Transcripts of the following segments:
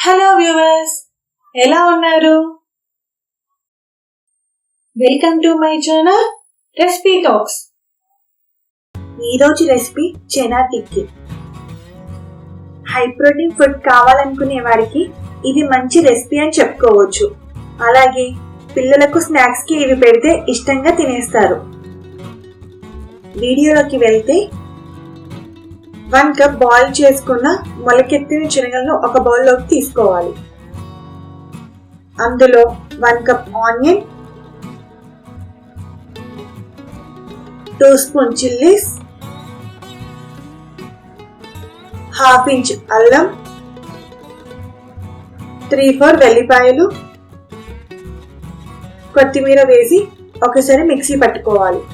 Hello viewers, ఎలా ఉన్నారు? Welcome to my channel recipe talks. ఈరోజు రెసిపీ చనా టిక్కీ. హై ప్రోటీన్ ఫుడ్ కావాలనుకునే వారికి ఇది మంచి రెసిపీ అని చెప్పుకోవచ్చు. అలాగే పిల్లలకు స్నాక్స్ కి ఇవి పెడితే ఇష్టంగా తినేస్తారు. వీడియోలోకి వెళ్తే 1 కప్ బాయిల్ చేసుకున్న మొలకెత్తిన శనగలను ఒక బౌల్లోకి తీసుకోవాలి. అందులో 1 cup onion, 2 spoon chillies, 1/2 inch అల్లం, 3-4 వెల్లిపాయలు, కొత్తిమీర వేసి ఒకసారి మిక్సీ పట్టుకోవాలి.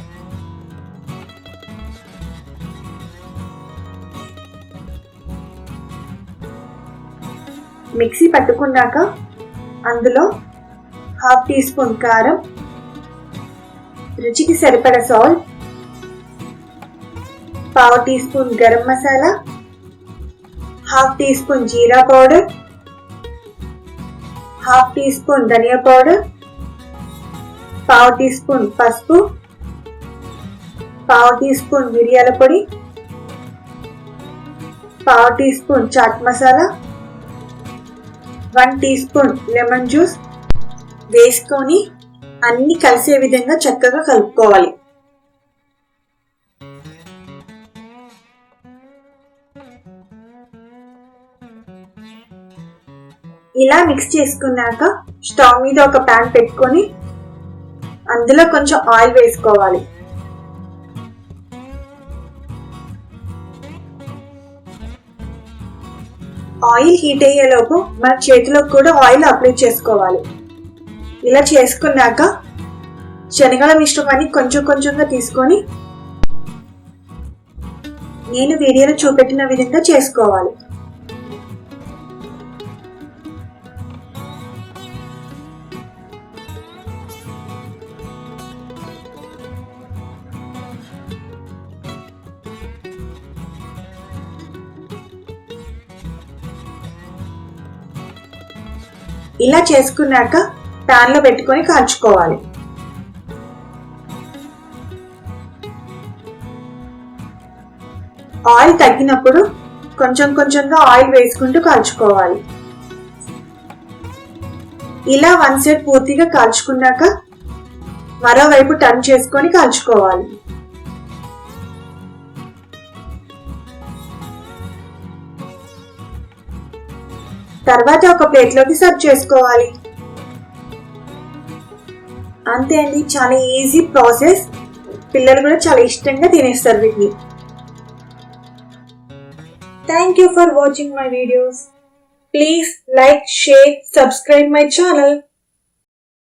మిక్సీ పట్టుకున్నాక అందులో 1/2 టీ స్పూన్ కారం, రుచికి సరిపడ salt, 1/2 teaspoon garam masala, 1/2 teaspoon jeera powder, 1/2 teaspoon dhania powder, 1/2 teaspoon పసుపు, 1/2 టీ స్పూన్ మిరియాల పొడి, 1/2 teaspoon chaat masala, 1 teaspoon lemon juice వేసుకొని అన్ని కలిసే విధంగా చక్కగా కలుపుకోవాలి. ఇలా మిక్స్ చేసుకున్నాక స్టవ్ మీద ఒక ప్యాన్ పెట్టుకొని అందులో కొంచెం ఆయిల్ వేసుకోవాలి. ఆయిల్ హీట్ అయ్యేలోపు మన చేతిలో కూడా ఆయిల్ అప్లై చేసుకోవాలి. ఇలా చేసుకున్నాక శనగల మిశ్రమాన్ని కొంచెం కొంచెంగా తీసుకొని నేను వీడియోలో చూపెట్టిన విధంగా చేసుకోవాలి. ఇలా చేసుకున్నాక ప్యాన్ లో పెట్టుకొని కాల్చుకోవాలి. ఆయిల్ తగ్గినప్పుడు కొంచెం కొంచెంగా ఆయిల్ వేసుకుంటూ కాల్చుకోవాలి. ఇలా 1 సైడ్ పూర్తిగా కాల్చుకున్నాక మరోవైపు టర్న్ చేసుకొని కాల్చుకోవాలి. తర్వాత ఒక ప్లేట్లోకి సర్వ్ చేసుకోవాలి. అంతే అండి, చాలా ఈజీ ప్రాసెస్. పిల్లలు కూడా చాలా ఇష్టంగా తినేస్తారు వీటిని. Thank you for watching my videos. Please like, share, subscribe my channel.